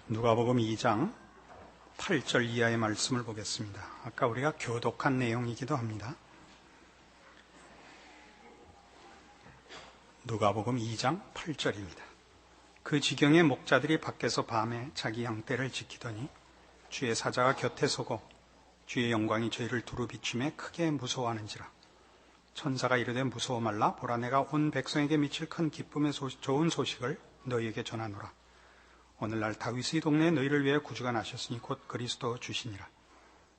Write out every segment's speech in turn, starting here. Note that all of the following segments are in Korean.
누가복음 2장 8절 이하의 말씀을 보겠습니다. 아까 우리가 교독한 내용이기도 합니다. 누가복음 2장 8절입니다. 그 지경에 목자들이 밖에서 밤에 자기 양떼를 지키더니 주의 사자가 곁에 서고 주의 영광이 저희를 두루 비추매 크게 무서워하는지라. 천사가 이르되 무서워 말라. 보라, 내가 온 백성에게 미칠 큰 기쁨의 좋은 소식을 너희에게 전하노라. 오늘날 다윗의 동네에 너희를 위해 구주가 나셨으니 곧 그리스도 주시니라.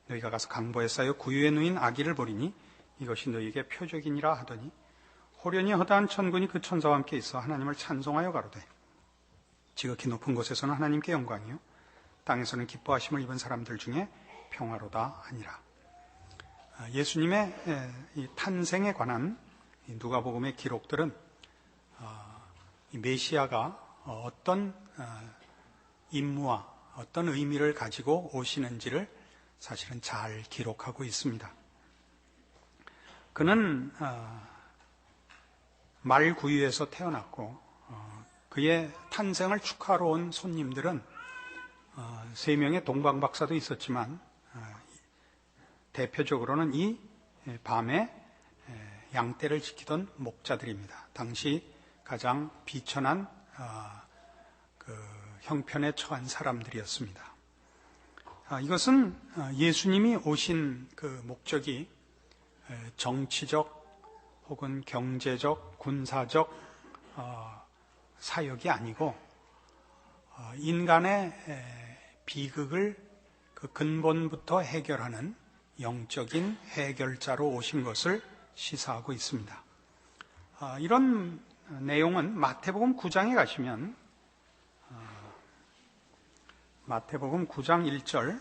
너희가 가서 강보에 쌓여 구유에 누인 아기를 보리니 이것이 너희에게 표적이니라 하더니 호련히 허다한 천군이 그 천사와 함께 있어 하나님을 찬송하여 가로되 지극히 높은 곳에서는 하나님께 영광이요 땅에서는 기뻐하심을 입은 사람들 중에 평화로다 하니라. 예수님의 이 탄생에 관한 누가복음의 기록들은 이 메시아가 어떤 임무와 어떤 의미를 가지고 오시는지를 사실은 잘 기록하고 있습니다. 그는 말구유에서 태어났고 그의 탄생을 축하하러 온 손님들은 3명의 동방박사도 있었지만 대표적으로는 이 밤에 양떼를 지키던 목자들입니다. 당시 가장 비천한 형편에 처한 사람들이었습니다. 이것은 예수님이 오신 그 목적이 정치적 혹은 경제적, 군사적 사역이 아니고 인간의 비극을 그 근본부터 해결하는 영적인 해결자로 오신 것을 시사하고 있습니다. 이런 내용은 마태복음 9장에 가시면 마태복음 9장 1절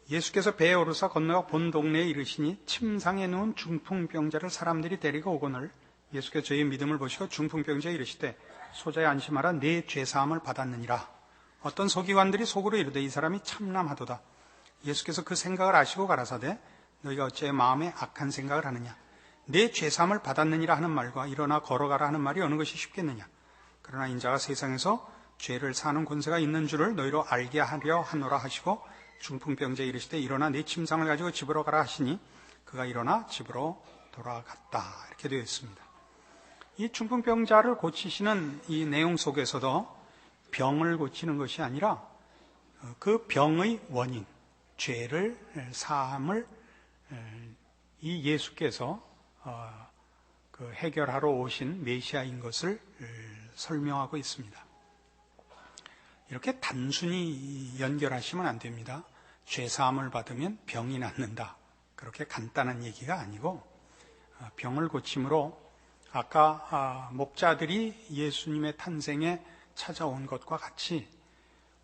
예수께서 배에 오르사 건너가 본 동네에 이르시니 침상에 누운 중풍병자를 사람들이 데리고 오거늘 예수께서 저희의 믿음을 보시고 중풍병자에 이르시되 소자에 안심하라 네 죄사함을 받았느니라. 어떤 서기관들이 속으로 이르되 이 사람이 참남하도다. 예수께서 그 생각을 아시고 가라사대 너희가 어찌 마음에 악한 생각을 하느냐. 내 죄사함을 받았느니라 하는 말과 일어나 걸어가라 하는 말이 어느 것이 쉽겠느냐. 그러나 인자가 세상에서 죄를 사는 권세가 있는 줄을 너희로 알게 하려 하노라 하시고 중풍병자에 이르시되 일어나 네 침상을 가지고 집으로 가라 하시니 그가 일어나 집으로 돌아갔다. 이렇게 되어 있습니다. 이 중풍병자를 고치시는 이 내용 속에서도 병을 고치는 것이 아니라 그 병의 원인, 죄를 사함을 이 예수께서 해결하러 오신 메시아인 것을 설명하고 있습니다. 이렇게 단순히 연결하시면 안 됩니다. 죄사함을 받으면 병이 낫는다. 그렇게 간단한 얘기가 아니고 병을 고침으로 아까 목자들이 예수님의 탄생에 찾아온 것과 같이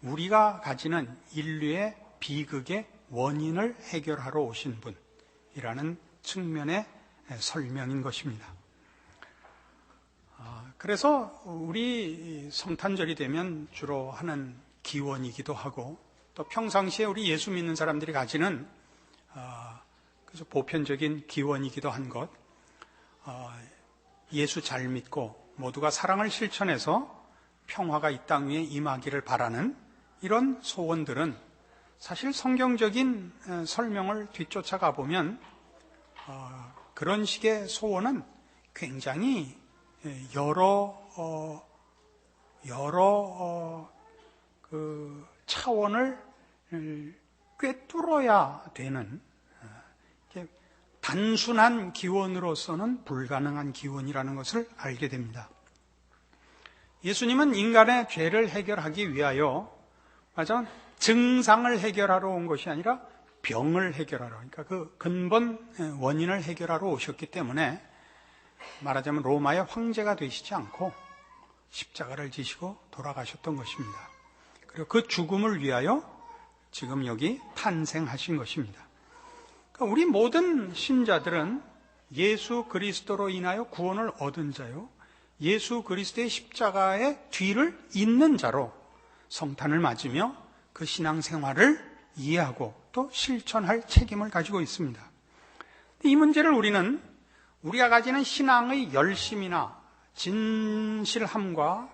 우리가 가지는 인류의 비극의 원인을 해결하러 오신 분이라는 측면의 설명인 것입니다. 그래서 우리 성탄절이 되면 주로 하는 기원이기도 하고 또 평상시에 우리 예수 믿는 사람들이 가지는 그래서 보편적인 기원이기도 한 것, 예수 잘 믿고 모두가 사랑을 실천해서 평화가 이 땅 위에 임하기를 바라는 이런 소원들은 사실 성경적인 설명을 뒤쫓아가 보면 그런 식의 소원은 굉장히 여러 그 차원을 꿰뚫어야 되는 단순한 기원으로서는 불가능한 기원이라는 것을 알게 됩니다. 예수님은 인간의 죄를 해결하기 위하여 맞아 증상을 해결하러 온 것이 아니라 병을 해결하러, 그러니까 그 근본 원인을 해결하러 오셨기 때문에 말하자면 로마의 황제가 되시지 않고 십자가를 지시고 돌아가셨던 것입니다. 그리고 그 죽음을 위하여 지금 여기 탄생하신 것입니다. 그러니까 우리 모든 신자들은 예수 그리스도로 인하여 구원을 얻은 자요, 예수 그리스도의 십자가의 뒤를 잇는 자로 성탄을 맞으며 그 신앙생활을 이해하고 또 실천할 책임을 가지고 있습니다. 이 문제를 우리가 가지는 신앙의 열심이나 진실함과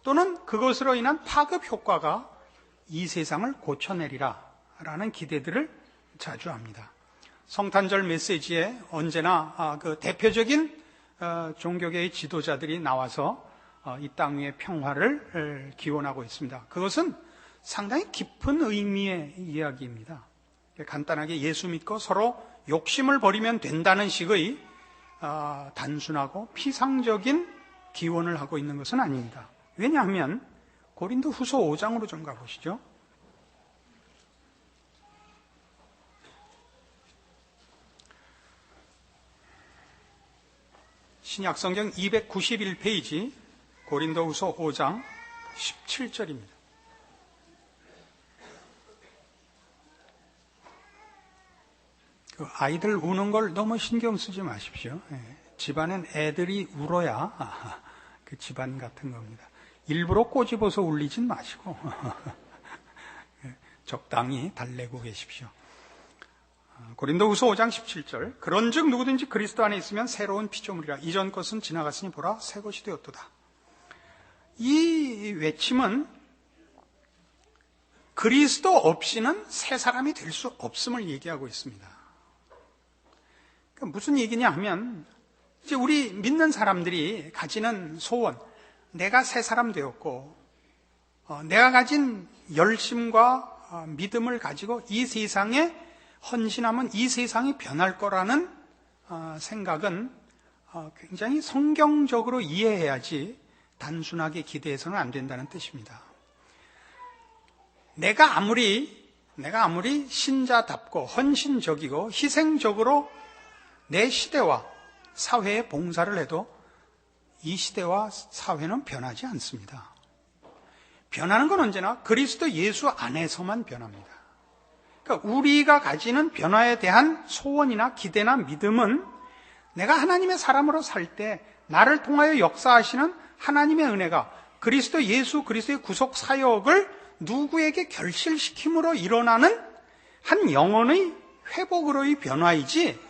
또는 그것으로 인한 파급 효과가 이 세상을 고쳐내리라 라는 기대들을 자주 합니다. 성탄절 메시지에 언제나 그 대표적인 종교계의 지도자들이 나와서 이 땅 위의 평화를 기원하고 있습니다. 그것은 상당히 깊은 의미의 이야기입니다. 간단하게 예수 믿고 서로 욕심을 버리면 된다는 식의 단순하고 피상적인 기원을 하고 있는 것은 아닙니다. 왜냐하면 고린도 후서 5장으로 좀 가보시죠. 신약성경 291페이지 고린도 후서 5장 17절입니다. 그 아이들 우는 걸 너무 신경 쓰지 마십시오. 집안엔 애들이 울어야 그 집안 같은 겁니다. 일부러 꼬집어서 울리진 마시고 적당히 달래고 계십시오. 고린도후서 5장 17절 그런즉 누구든지 그리스도 안에 있으면 새로운 피조물이라 이전 것은 지나갔으니 보라 새 것이 되었도다. 이 외침은 그리스도 없이는 새 사람이 될 수 없음을 얘기하고 있습니다. 그러니까 무슨 얘기냐 하면 이제 우리 믿는 사람들이 가지는 소원, 내가 새 사람 되었고 내가 가진 열심과 믿음을 가지고 이 세상에 헌신하면 이 세상이 변할 거라는 생각은 굉장히 성경적으로 이해해야지 단순하게 기대해서는 안 된다는 뜻입니다. 내가 아무리 신자답고 헌신적이고 희생적으로 내 시대와 사회에 봉사를 해도 이 시대와 사회는 변하지 않습니다. 변하는 건 언제나 그리스도 예수 안에서만 변합니다. 그러니까 우리가 가지는 변화에 대한 소원이나 기대나 믿음은 내가 하나님의 사람으로 살 때 나를 통하여 역사하시는 하나님의 은혜가 그리스도 예수 그리스도의 구속 사역을 누구에게 결실시킴으로 일어나는 한 영혼의 회복으로의 변화이지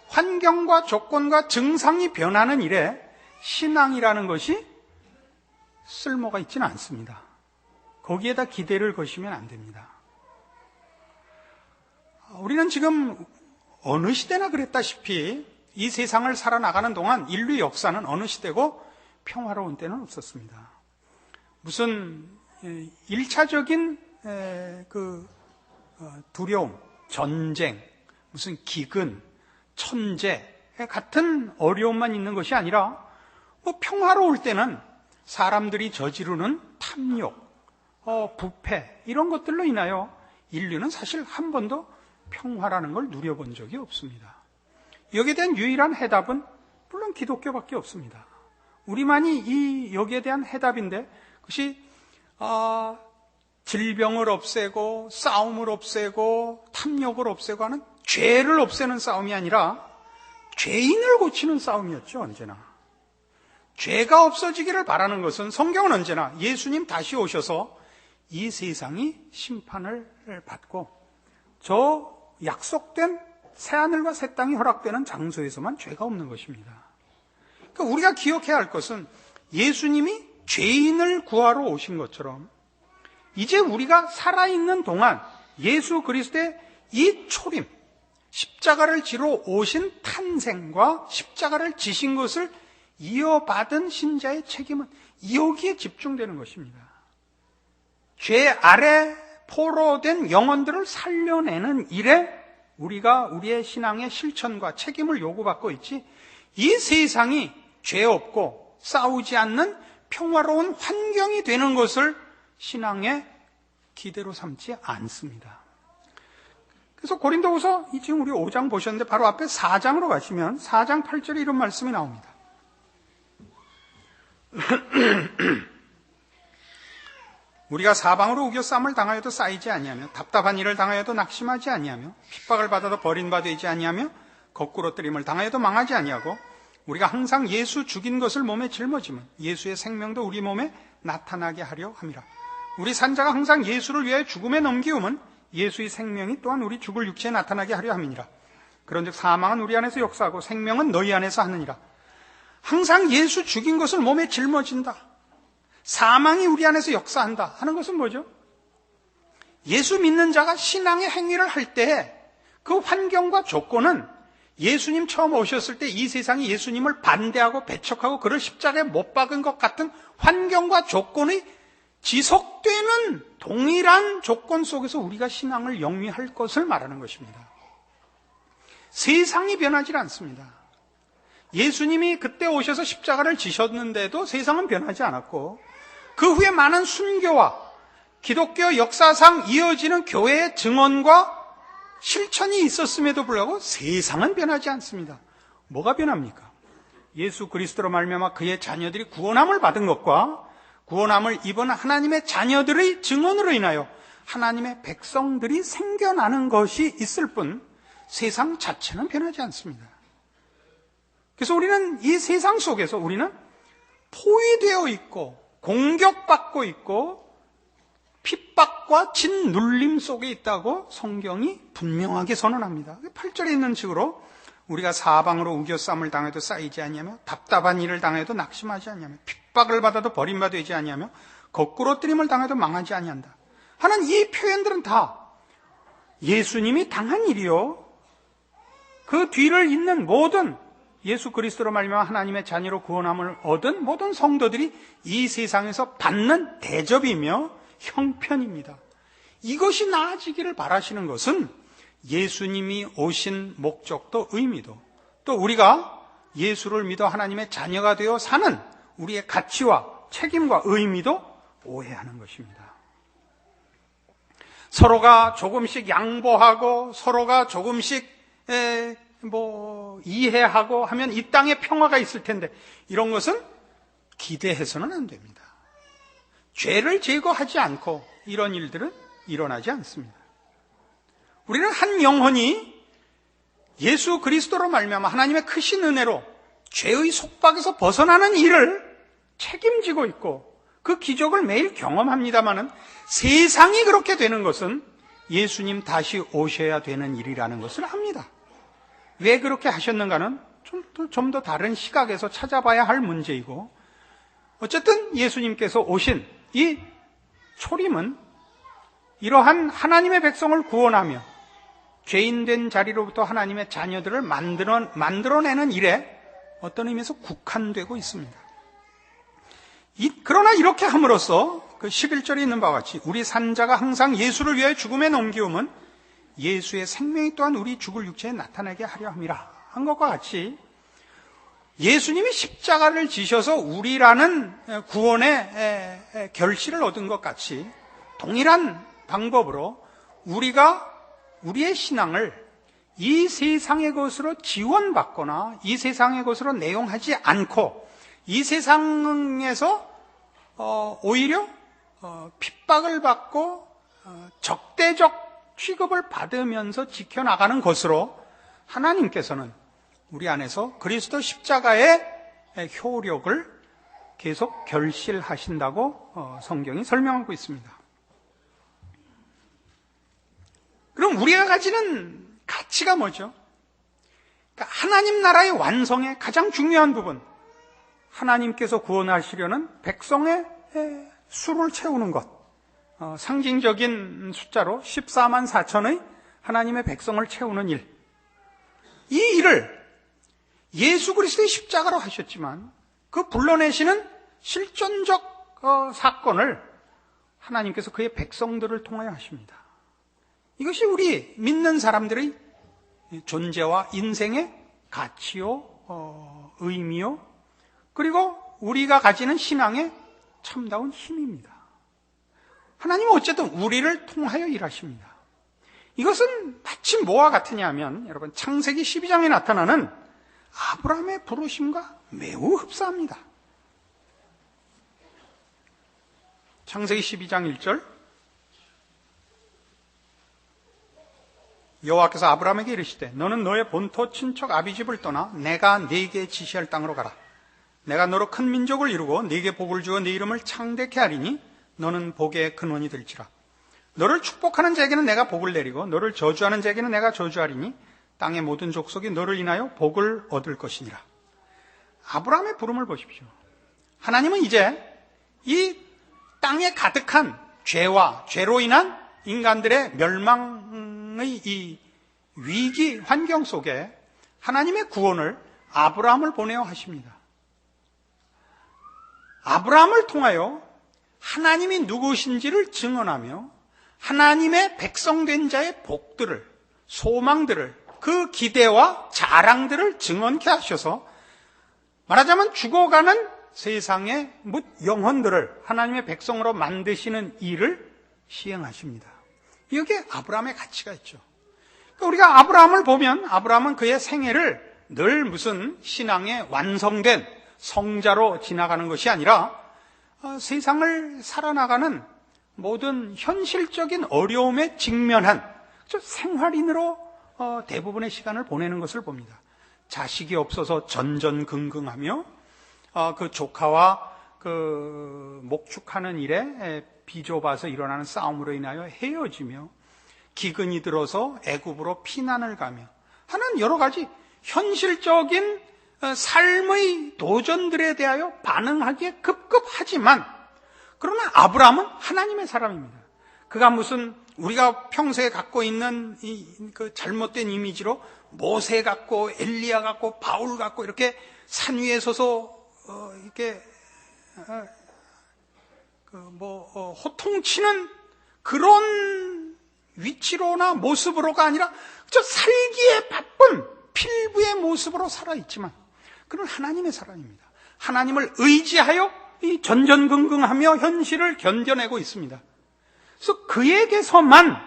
환경과 조건과 증상이 변하는 일에 신앙이라는 것이 쓸모가 있지는 않습니다. 거기에다 기대를 거시면 안 됩니다. 우리는 지금 어느 시대나 그랬다시피 이 세상을 살아나가는 동안 인류 역사는 어느 시대고 평화로운 때는 없었습니다. 무슨 1차적인 두려움, 전쟁, 무슨 기근, 천재 같은 어려움만 있는 것이 아니라 평화로울 때는 사람들이 저지르는 탐욕, 부패 이런 것들로 인하여 인류는 사실 한 번도 평화라는 걸 누려본 적이 없습니다. 여기에 대한 유일한 해답은 물론 기독교밖에 없습니다. 우리만이 여기에 대한 해답인데 그것이 질병을 없애고 싸움을 없애고 탐욕을 없애고 하는 죄를 없애는 싸움이 아니라 죄인을 고치는 싸움이었죠. 언제나 죄가 없어지기를 바라는 것은 성경은 언제나 예수님 다시 오셔서 이 세상이 심판을 받고 저 약속된 새하늘과 새 땅이 허락되는 장소에서만 죄가 없는 것입니다. 그러니까 우리가 기억해야 할 것은 예수님이 죄인을 구하러 오신 것처럼 이제 우리가 살아있는 동안 예수 그리스도의 이 초림, 십자가를 지러 오신 탄생과 십자가를 지신 것을 이어받은 신자의 책임은 여기에 집중되는 것입니다. 죄 아래 포로된 영혼들을 살려내는 일에 우리가 우리의 신앙의 실천과 책임을 요구받고 있지 이 세상이 죄 없고 싸우지 않는 평화로운 환경이 되는 것을 신앙의 기대로 삼지 않습니다. 그래서 고린도후서 지금 우리 5장 보셨는데 바로 앞에 4장으로 가시면 4장 8절에 이런 말씀이 나옵니다. 우리가 사방으로 우겨싸움을 당하여도 쌓이지 아니하며 답답한 일을 당하여도 낙심하지 아니하며 핍박을 받아도 버림받지 아니하며 거꾸로 뜨림을 당하여도 망하지 아니하고 우리가 항상 예수 죽인 것을 몸에 짊어지면 예수의 생명도 우리 몸에 나타나게 하려 함이라. 우리 산자가 항상 예수를 위하여 죽음에 넘기움은 예수의 생명이 또한 우리 죽을 육체에 나타나게 하려 함이니라. 그런즉 사망은 우리 안에서 역사하고 생명은 너희 안에서 하느니라. 항상 예수 죽인 것을 몸에 짊어진다. 사망이 우리 안에서 역사한다 하는 것은 뭐죠? 예수 믿는 자가 신앙의 행위를 할 때 그 환경과 조건은 예수님 처음 오셨을 때 이 세상이 예수님을 반대하고 배척하고 그를 십자가에 못 박은 것 같은 환경과 조건이 지속되는 동일한 조건 속에서 우리가 신앙을 영위할 것을 말하는 것입니다. 세상이 변하지 않습니다. 예수님이 그때 오셔서 십자가를 지셨는데도 세상은 변하지 않았고, 그 후에 많은 순교와 기독교 역사상 이어지는 교회의 증언과 실천이 있었음에도 불구하고 세상은 변하지 않습니다. 뭐가 변합니까? 예수 그리스도로 말미암아 그의 자녀들이 구원함을 받은 것과 구원함을 입은 하나님의 자녀들의 증언으로 인하여 하나님의 백성들이 생겨나는 것이 있을 뿐 세상 자체는 변하지 않습니다. 그래서 우리는 이 세상 속에서 우리는 포위되어 있고 공격받고 있고 핍박과 짓눌림 속에 있다고 성경이 분명하게 선언합니다. 8절에 있는 식으로 우리가 사방으로 우겨쌈을 당해도 쌓이지 아니하며 답답한 일을 당해도 낙심하지 아니하며 핍박을 받아도 버림받지 아니하며 거꾸로 뜨림을 당해도 망하지 아니한다 하는 이 표현들은 다 예수님이 당한 일이요, 그 뒤를 잇는 모든 예수 그리스도로 말미암아 하나님의 자녀로 구원함을 얻은 모든 성도들이 이 세상에서 받는 대접이며 형편입니다. 이것이 나아지기를 바라시는 것은 예수님이 오신 목적도 의미도, 또 우리가 예수를 믿어 하나님의 자녀가 되어 사는 우리의 가치와 책임과 의미도 오해하는 것입니다. 서로가 조금씩 양보하고 서로가 조금씩 이해하고 하면 이 땅에 평화가 있을 텐데, 이런 것은 기대해서는 안 됩니다. 죄를 제거하지 않고 이런 일들은 일어나지 않습니다. 우리는 한 영혼이 예수 그리스도로 말미암아 하나님의 크신 은혜로 죄의 속박에서 벗어나는 일을 책임지고 있고 그 기적을 매일 경험합니다마는, 세상이 그렇게 되는 것은 예수님 다시 오셔야 되는 일이라는 것을 압니다. 왜 그렇게 하셨는가는 좀 더 다른 시각에서 찾아봐야 할 문제이고, 어쨌든 예수님께서 오신 이 초림은 이러한 하나님의 백성을 구원하며 죄인된 자리로부터 하나님의 자녀들을 만들어내는 일에 어떤 의미에서 국한되고 있습니다. 그러나 이렇게 함으로써 그 11절에 있는 바와 같이 우리 산자가 항상 예수를 위하여 죽음에 넘기움은 예수의 생명이 또한 우리 죽을 육체에 나타나게 하려 함이라 한 것과 같이, 예수님이 십자가를 지셔서 우리라는 구원의 결실을 얻은 것 같이 동일한 방법으로 우리가 우리의 신앙을 이 세상의 것으로 지원받거나 이 세상의 것으로 내용하지 않고 이 세상에서 오히려 핍박을 받고 적대적 취급을 받으면서 지켜나가는 것으로 하나님께서는 우리 안에서 그리스도 십자가의 효력을 계속 결실하신다고 성경이 설명하고 있습니다. 그럼 우리가 가지는 가치가 뭐죠? 그러니까 하나님 나라의 완성의 가장 중요한 부분, 하나님께서 구원하시려는 백성의 수를 채우는 것, 상징적인 숫자로 14만 4천의 하나님의 백성을 채우는 일, 이 일을 예수 그리스도의 십자가로 하셨지만 그 불러내시는 실존적 사건을 하나님께서 그의 백성들을 통하여 하십니다. 이것이 우리 믿는 사람들의 존재와 인생의 가치요, 의미요, 그리고 우리가 가지는 신앙의 참다운 힘입니다. 하나님은 어쨌든 우리를 통하여 일하십니다. 이것은 마치 뭐와 같으냐 하면, 여러분, 창세기 12장에 나타나는 아브라함의 부르심과 매우 흡사합니다. 창세기 12장 1절, 여호와께서 아브라함에게 이르시되 너는 너의 본토 친척 아비집을 떠나 내가 네게 지시할 땅으로 가라. 내가 너로 큰 민족을 이루고 네게 복을 주어 네 이름을 창대케 하리니 너는 복의 근원이 될지라. 너를 축복하는 자에게는 내가 복을 내리고 너를 저주하는 자에게는 내가 저주하리니 땅의 모든 족속이 너를 인하여 복을 얻을 것이니라. 아브라함의 부름을 보십시오. 하나님은 이제 이 땅에 가득한 죄와 죄로 인한 인간들의 멸망의 이 위기 환경 속에 하나님의 구원을 아브라함을 보내어 하십니다. 아브라함을 통하여 하나님이 누구신지를 증언하며 하나님의 백성된 자의 복들을, 소망들을, 그 기대와 자랑들을 증언케 하셔서 말하자면 죽어가는 세상의 뭇 영혼들을 하나님의 백성으로 만드시는 일을 시행하십니다. 여기에 아브라함의 가치가 있죠. 그러니까 우리가 아브라함을 보면 아브라함은 그의 생애를 늘 무슨 신앙의 완성된 성자로 지나가는 것이 아니라 세상을 살아나가는 모든 현실적인 어려움에 직면한 생활인으로 대부분의 시간을 보내는 것을 봅니다. 자식이 없어서 전전긍긍하며 그 조카와 그 목축하는 일에 비좁아서 일어나는 싸움으로 인하여 헤어지며 기근이 들어서 애굽으로 피난을 가며 하는 여러 가지 현실적인 삶의 도전들에 대하여 반응하기에 급급하지만 그러나 아브라함은 하나님의 사람입니다. 그가 무슨 우리가 평소에 갖고 있는 그 잘못된 이미지로 모세 같고 엘리야 같고 바울 같고 이렇게 산 위에 서서 이렇게 호통치는 그런 위치로나 모습으로가 아니라 저 살기에 바쁜 필부의 모습으로 살아있지만 그는 하나님의 사람입니다. 하나님을 의지하여 이 전전긍긍하며 현실을 견뎌내고 있습니다. 그래서 그에게서만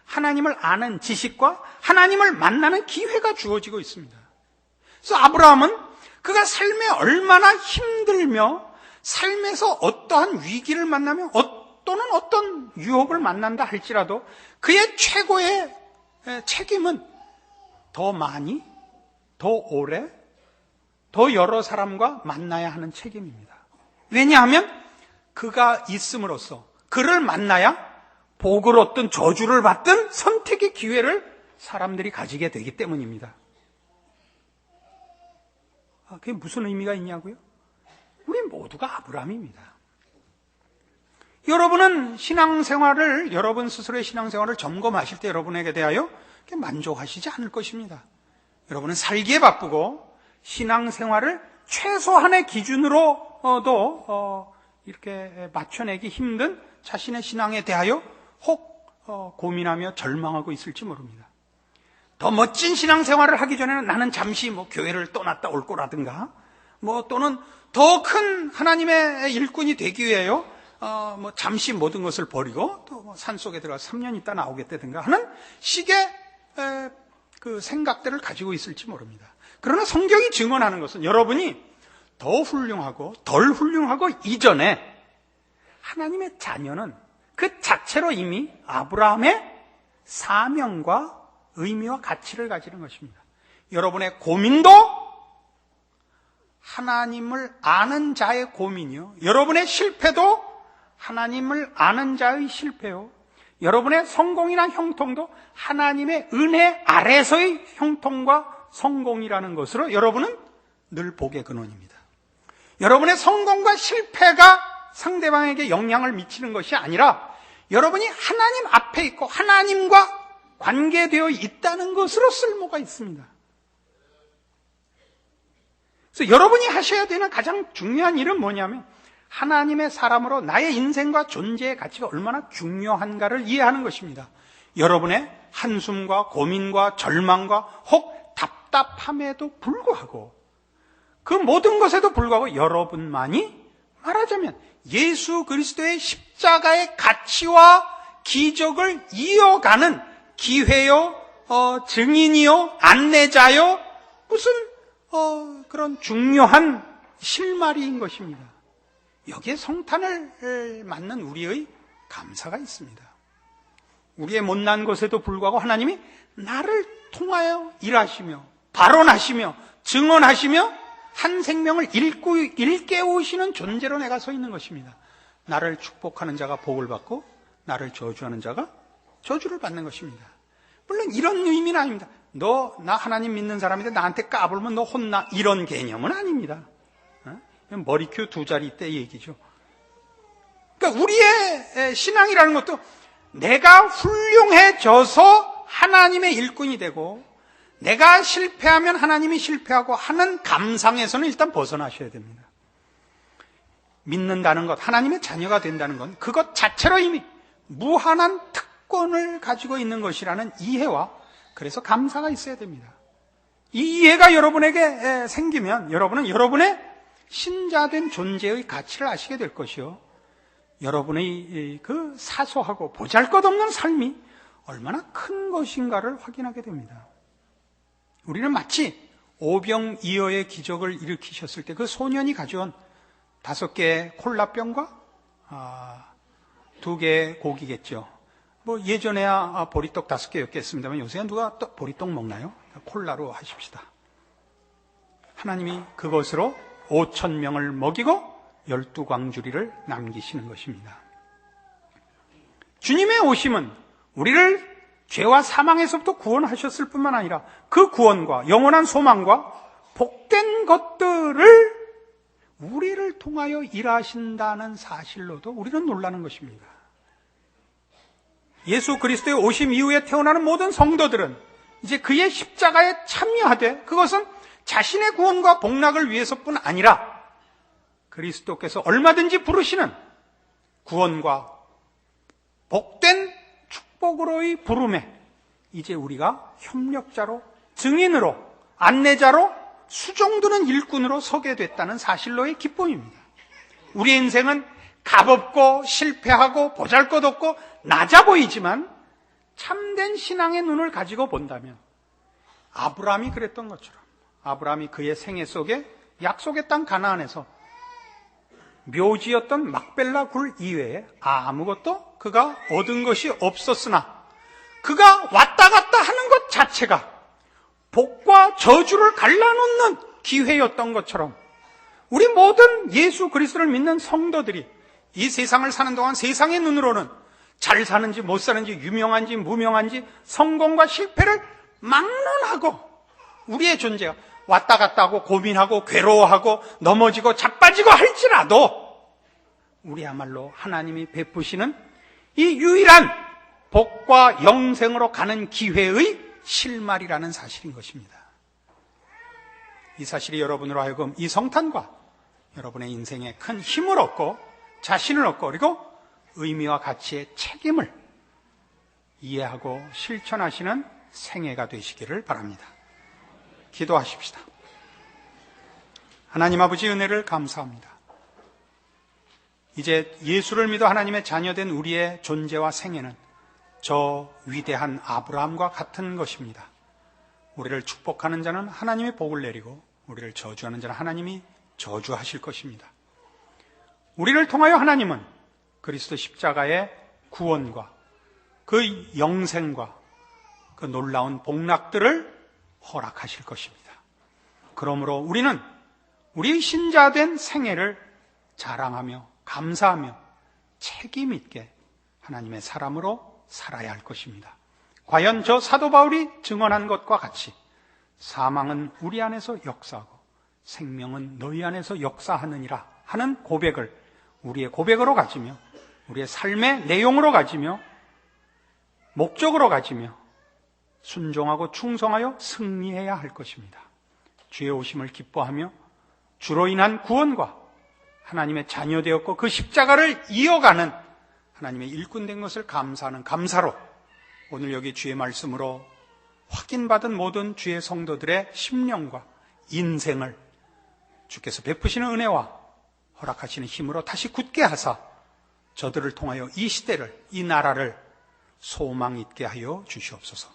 하나님을 아는 지식과 하나님을 만나는 기회가 주어지고 있습니다. 그래서 아브라함은 그가 삶에 얼마나 힘들며 삶에서 어떠한 위기를 만나며 또는 어떤 유혹을 만난다 할지라도 그의 최고의 책임은 더 많이, 더 오래, 더 여러 사람과 만나야 하는 책임입니다. 왜냐하면 그가 있음으로써 그를 만나야 복을 얻든 저주를 받든 선택의 기회를 사람들이 가지게 되기 때문입니다. 그게 무슨 의미가 있냐고요? 우리 모두가 아브라함입니다. 여러분은 신앙생활을, 여러분 스스로의 신앙생활을 점검하실 때 여러분에게 대하여 만족하시지 않을 것입니다. 여러분은 살기에 바쁘고 신앙생활을 최소한의 기준으로도 이렇게 맞춰내기 힘든 자신의 신앙에 대하여 혹 고민하며 절망하고 있을지 모릅니다. 더 멋진 신앙생활을 하기 전에는 나는 잠시 교회를 떠났다 올 거라든가 또는 더 큰 하나님의 일꾼이 되기 위해요 잠시 모든 것을 버리고 또 산속에 들어가서 3년 있다 나오겠다든가 하는 식의 그 생각들을 가지고 있을지 모릅니다. 그러나 성경이 증언하는 것은 여러분이 더 훌륭하고 덜 훌륭하고 이전에 하나님의 자녀는 그 자체로 이미 아브라함의 사명과 의미와 가치를 가지는 것입니다. 여러분의 고민도 하나님을 아는 자의 고민이요. 여러분의 실패도 하나님을 아는 자의 실패요. 여러분의 성공이나 형통도 하나님의 은혜 아래서의 형통과 성공이라는 것으로 여러분은 늘 복의 근원입니다. 여러분의 성공과 실패가 상대방에게 영향을 미치는 것이 아니라 여러분이 하나님 앞에 있고 하나님과 관계되어 있다는 것으로 쓸모가 있습니다. 그래서 여러분이 하셔야 되는 가장 중요한 일은 뭐냐면 하나님의 사람으로 나의 인생과 존재의 가치가 얼마나 중요한가를 이해하는 것입니다. 여러분의 한숨과 고민과 절망과 혹 답답함에도 불구하고 그 모든 것에도 불구하고 여러분만이 말하자면 예수 그리스도의 십자가의 가치와 기적을 이어가는 기회요, 증인이요, 안내자요, 무슨 그런 중요한 실마리인 것입니다. 여기에 성탄을 맞는 우리의 감사가 있습니다. 우리의 못난 것에도 불구하고 하나님이 나를 통하여 일하시며 발언하시며 증언하시며 한 생명을 일깨우시는 존재로 내가 서 있는 것입니다. 나를 축복하는 자가 복을 받고 나를 저주하는 자가 저주를 받는 것입니다. 물론 이런 의미는 아닙니다. 나 하나님 믿는 사람인데 나한테 까불면 너 혼나 이런 개념은 아닙니다. 머리큐 2자리 때 얘기죠. 그러니까 우리의 신앙이라는 것도 내가 훌륭해져서 하나님의 일꾼이 되고 내가 실패하면 하나님이 실패하고 하는 감상에서는 일단 벗어나셔야 됩니다. 믿는다는 것, 하나님의 자녀가 된다는 건 그것 자체로 이미 무한한 특권을 가지고 있는 것이라는 이해와 그래서 감사가 있어야 됩니다. 이 이해가 여러분에게 생기면 여러분은 여러분의 신자된 존재의 가치를 아시게 될 것이요, 여러분의 그 사소하고 보잘것없는 삶이 얼마나 큰 것인가를 확인하게 됩니다. 우리는 마치 오병이어의 기적을 일으키셨을 때 그 소년이 가져온 5개의 콜라병과 2개의 고기겠죠. 뭐 예전에야 보리떡 5개였겠습니다만 요새는 누가 또 보리떡 먹나요? 콜라로 하십시다. 하나님이 그것으로 5,000명을 먹이고 12광주리를 남기시는 것입니다. 주님의 오심은 우리를 죄와 사망에서부터 구원하셨을 뿐만 아니라 그 구원과 영원한 소망과 복된 것들을 우리를 통하여 일하신다는 사실로도 우리는 놀라는 것입니다. 예수 그리스도의 오심 이후에 태어나는 모든 성도들은 이제 그의 십자가에 참여하되 그것은 자신의 구원과 복락을 위해서뿐 아니라 그리스도께서 얼마든지 부르시는 구원과 복된 축복으로의 부름에 이제 우리가 협력자로, 증인으로, 안내자로, 수종드는 일꾼으로 서게 됐다는 사실로의 기쁨입니다. 우리의 인생은 값없고 실패하고 보잘것없고 낮아 보이지만 참된 신앙의 눈을 가지고 본다면 아브라함이 그랬던 것처럼 아브라함이 그의 생애 속에 약속의 땅 가나안에서 묘지였던 막벨라 굴 이외에 아무것도 그가 얻은 것이 없었으나 그가 왔다 갔다 하는 것 자체가 복과 저주를 갈라놓는 기회였던 것처럼 우리 모든 예수 그리스도를 믿는 성도들이 이 세상을 사는 동안 세상의 눈으로는 잘 사는지 못 사는지 유명한지 무명한지 성공과 실패를 막론하고 우리의 존재가 왔다 갔다 하고 고민하고 괴로워하고 넘어지고 자빠지고 할지라도 우리야말로 하나님이 베푸시는 이 유일한 복과 영생으로 가는 기회의 실말이라는 사실인 것입니다. 이 사실이 여러분으로 하여금 이 성탄과 여러분의 인생에 큰 힘을 얻고 자신을 얻고 그리고 의미와 가치의 책임을 이해하고 실천하시는 생애가 되시기를 바랍니다. 기도하십시다. 하나님 아버지 은혜를 감사합니다. 이제 예수를 믿어 하나님의 자녀된 우리의 존재와 생애는 저 위대한 아브라함과 같은 것입니다. 우리를 축복하는 자는 하나님의 복을 내리고 우리를 저주하는 자는 하나님이 저주하실 것입니다. 우리를 통하여 하나님은 그리스도 십자가의 구원과 그 영생과 그 놀라운 복락들을 허락하실 것입니다. 그러므로 우리는 우리의 신자된 생애를 자랑하며 감사하며 책임 있게 하나님의 사람으로 살아야 할 것입니다. 과연 저 사도 바울이 증언한 것과 같이 사망은 우리 안에서 역사하고 생명은 너희 안에서 역사하느니라 하는 고백을 우리의 고백으로 가지며 우리의 삶의 내용으로 가지며 목적으로 가지며 순종하고 충성하여 승리해야 할 것입니다. 주의 오심을 기뻐하며 주로 인한 구원과 하나님의 자녀 되었고 그 십자가를 이어가는 하나님의 일꾼된 것을 감사하는 감사로 오늘 여기 주의 말씀으로 확인받은 모든 주의 성도들의 심령과 인생을 주께서 베푸시는 은혜와 허락하시는 힘으로 다시 굳게 하사 저들을 통하여 이 시대를, 이 나라를 소망 있게 하여 주시옵소서.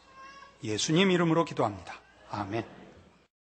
예수님 이름으로 기도합니다. 아멘.